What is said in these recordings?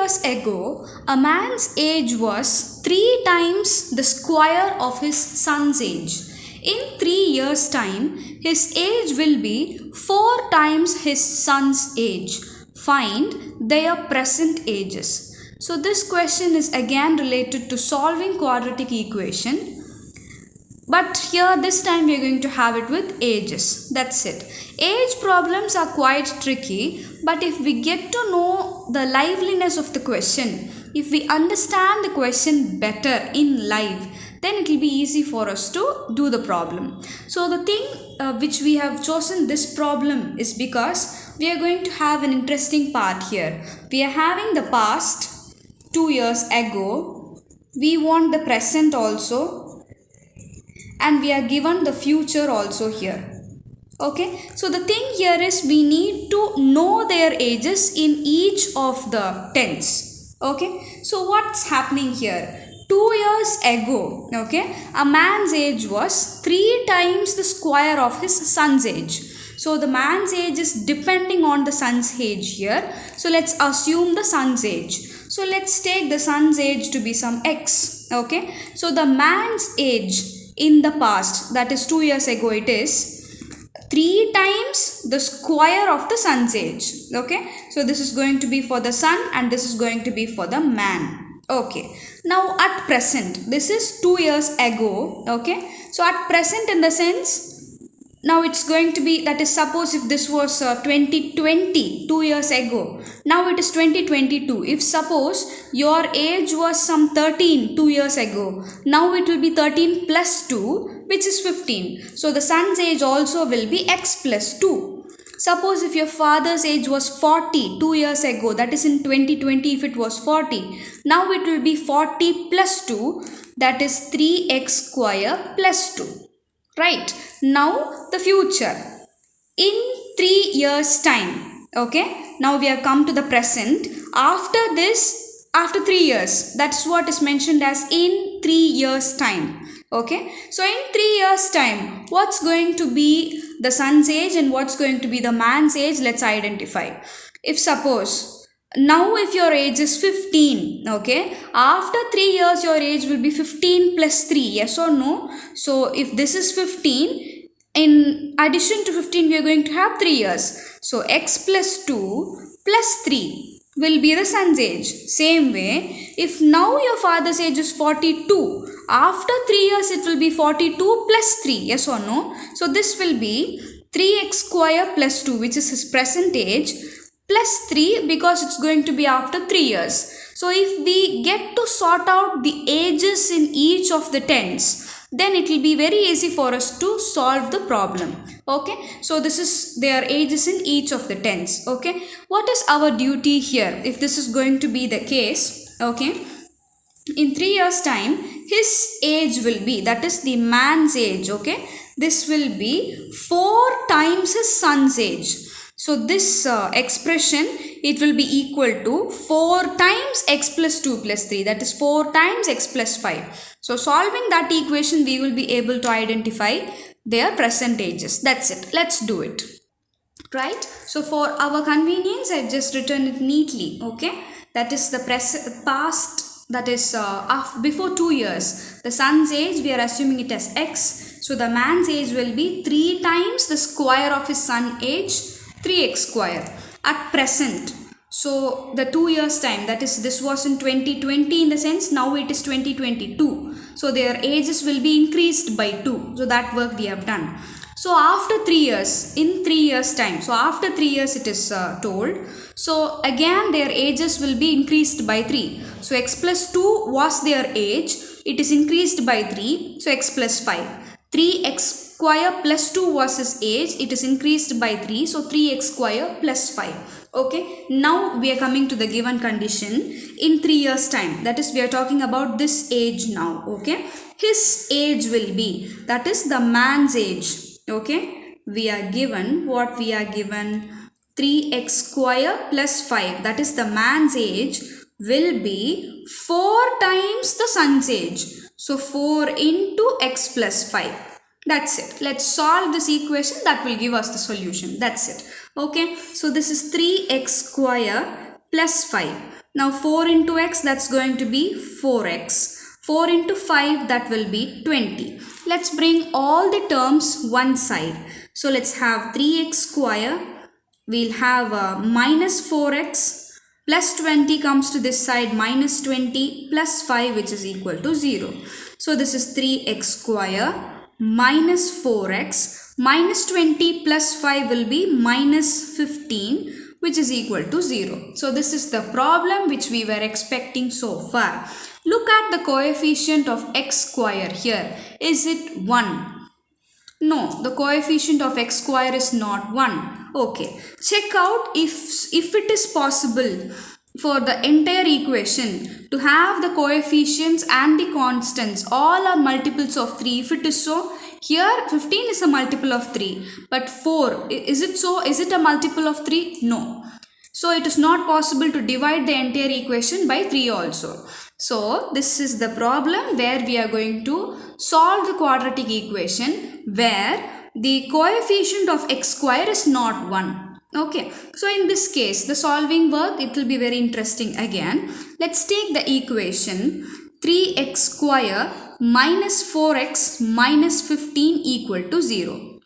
years ago, a man's age was 3 times the square of his son's age. In 3 years' time, his age will be 4 times his son's age. Find their present ages. So this question is again related to solving quadratic equation. But here this time we are going to have it with ages. That's it. Age problems are quite tricky, but if we get to know the liveliness of the question, if we understand the question better in live, then it will be easy for us to do the problem. So the thing which we have chosen this problem is because we are going to have an interesting part here. We are having the past 2 years ago. We want the present also. And we are given the future also here. Okay, so the thing here is we need to know their ages in each of the tense. Okay, so what's happening here? 2 years ago, okay, a man's age was 3 times the square of his son's age. So the man's age is depending on the son's age here. So let's assume the son's age. So let's take the son's age to be some x. Okay, so the man's age in the past, that is 2 years ago, it is 3 times the square of the son's age. Okay, so this is going to be for the son and this is going to be for the man. Okay, now at present, this is 2 years ago. Okay, so at present, in the sense, now it's going to be, that is, suppose if this was 2020, 2 years ago, now it is 2022. If suppose your age was some 13 2 years ago, now it will be 13 plus 2, which is 15. So the son's age also will be x plus 2. Suppose if your father's age was 40 2 years ago, that is in 2020 if it was 40, now it will be 40 plus 2, that is 3x square plus 2. Right, now the future. In 3 years' time, okay, now we have come to the present. After this, after 3 years, that's what is mentioned as in 3 years' time. Okay, so in 3 years' time, what's going to be the son's age and what's going to be the man's age? Let's identify. If suppose, now if your age is 15, okay, after 3 years your age will be 15 plus 3, yes or no? So if this is 15, in addition to 15 we are going to have 3 years. So x plus 2 plus 3 will be the son's age. Same way, if now your father's age is 42, after 3 years it will be 42 plus 3, yes or no? So this will be 3x square plus 2, which is his present age, plus 3 because it's going to be after 3 years. So if we get to sort out the ages in each of the tens, then it will be very easy for us to solve the problem. Okay, so this is their ages in each of the tens. Okay, what is our duty here if this is going to be the case? Okay, in 3 years time his age will be, that is the man's age, okay, this will be 4 times his son's age. So this expression, it will be equal to 4 times x plus 2 plus 3, that is 4 times x plus 5. So solving that equation, we will be able to identify their present ages. That's it. Let's do it. Right? So for our convenience, I've just written it neatly. Okay? That is the past, that is before 2 years. The son's age, we are assuming it as x. So the man's age will be 3 times the square of his son's age, 3x square. At present, so the 2 years time, that is, this was in 2020 in the sense, now it is 2022. So their ages will be increased by 2. So that work we have done. So after 3 years, in 3 years time, so after 3 years it is told. So again their ages will be increased by 3. So x plus 2 was their age. It is increased by 3. So x plus 5. 3x square plus 2 was his age. It is increased by 3. So 3x square plus 5. Okay, now we are coming to the given condition in 3 years time, that is we are talking about this age now. Okay, his age will be, that is the man's age. Okay, we are given, what we are given, 3x square plus 5, that is the man's age will be 4 times the son's age. So 4 into x plus 5. That's it. Let's solve this equation. That will give us the solution. That's it. Okay. So this is 3x square plus 5. Now 4 into x, that's going to be 4x. 4 into 5, that will be 20. Let's bring all the terms one side. So let's have 3x square. We'll have minus 4x plus 20 comes to this side, minus 20 plus 5, which is equal to 0. So this is 3x square minus 4x minus 20 plus 5 will be minus 15, which is equal to 0. So this is the problem which we were expecting so far. Look at the coefficient of x square here. Is it 1? No, the coefficient of x square is not 1. Okay, check out if it is possible for the entire equation to have the coefficients and the constants all are multiples of 3. If it is so, here 15 is a multiple of 3, but 4, is it so? Is it a multiple of 3? No. So it is not possible to divide the entire equation by 3 also. So this is the problem where we are going to solve the quadratic equation where the coefficient of x square is not 1. Okay, so in this case the solving work, it will be very interesting again. Let's take the equation 3x square minus 4x minus 15 equal to 0.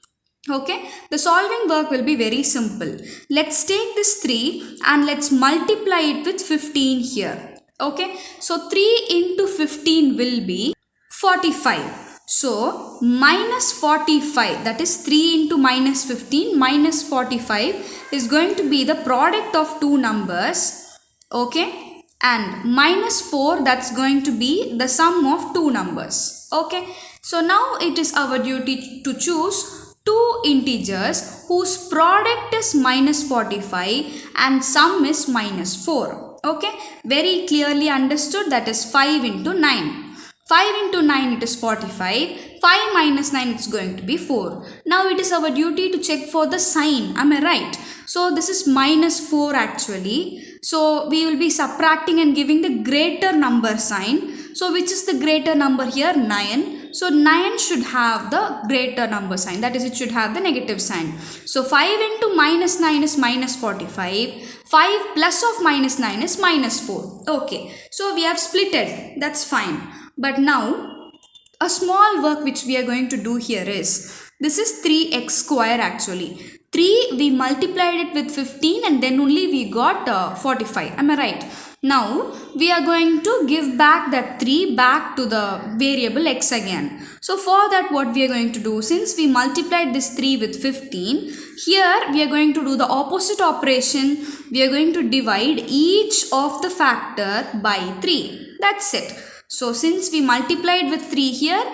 Okay, the solving work will be very simple. Let's take this 3 and let's multiply it with 15 here. Okay, so 3 into 15 will be 45. So minus 45, that is 3 into minus 15 minus 45 is going to be the product of two numbers. Okay, and minus 4, that's going to be the sum of two numbers. Okay, so now it is our duty to choose two integers whose product is minus 45 and sum is minus 4. Okay, very clearly understood. That is 5 into 9. 5 into 9, it is 45. 5 minus 9, it's going to be 4. Now it is our duty to check for the sign. Am I right? So this is minus 4 actually. So we will be subtracting and giving the greater number sign. So which is the greater number here? 9. So 9 should have the greater number sign. That is, it should have the negative sign. So 5 into minus 9 is minus 45. 5 plus of minus 9 is minus 4. Okay. So we have split it. That's fine. But now a small work which we are going to do here is, this is 3x square actually. 3 we multiplied it with 15 and then only we got 45. Am I right? Now we are going to give back that 3 back to the variable x again. So for that, what we are going to do, since we multiplied this 3 with 15, here we are going to do the opposite operation. We are going to divide each of the factor by 3. That's it. So since we multiplied with 3 here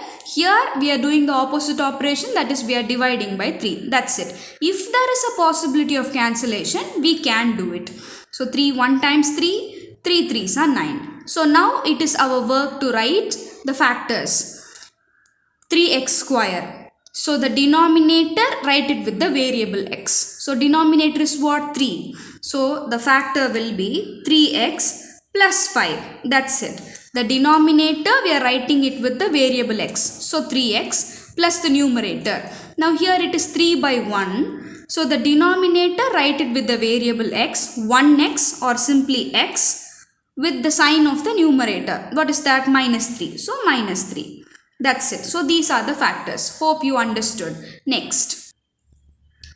we are doing the opposite operation, that is we are dividing by 3. That's it. If there is a possibility of cancellation, we can do it. So 3 1 times 3, 3 3s are 9. So now it is our work to write the factors. 3x square. So the denominator, write it with the variable x. So denominator is what? 3. So the factor will be 3x plus 5. That's it. The denominator, we are writing it with the variable x. So 3x plus the numerator. Now here it is 3 by 1. So the denominator, write it with the variable x, 1x or simply x with the sign of the numerator. What is that? Minus 3. So minus 3. That's it. So these are the factors. Hope you understood. Next.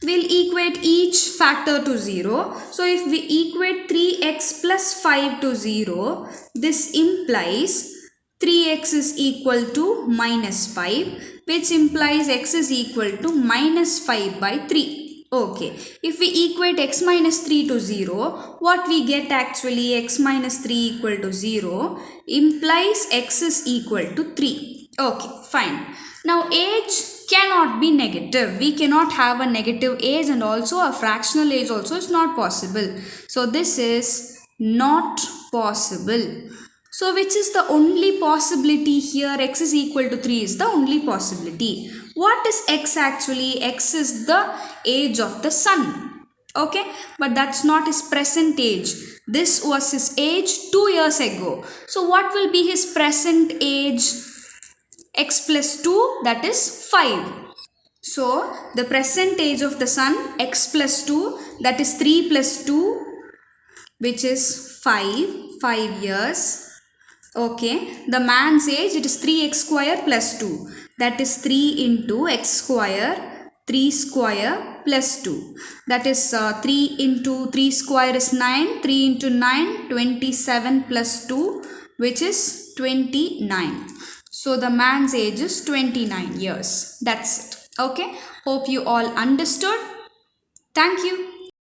We'll equate each factor to 0. So if we equate 3x plus 5 to 0, this implies 3x is equal to minus 5, which implies x is equal to minus 5 by 3. Okay, if we equate x minus 3 to 0, what we get actually, x minus 3 equal to 0 implies x is equal to 3. Okay, fine. Now age cannot be negative. We cannot have a negative age, and also a fractional age also is not possible. So this is not possible. So which is the only possibility here? X is equal to 3 is the only possibility. What is x actually? X is the age of the sun. Okay, but that's not his present age. This was his age 2 years ago. So what will be his present age? X plus 2, that is 5. So the present age of the sun, x plus 2, that is 3 plus 2, which is 5. 25 years. Okay, the man's age, it is 3x square plus 2. That is 3 into x square, 3 square plus 2. That is 3 into 3 square is 9, 3 into 9, 27 plus 2, which is 29. So the man's age is 29 years. That's it. Okay, hope you all understood. Thank you.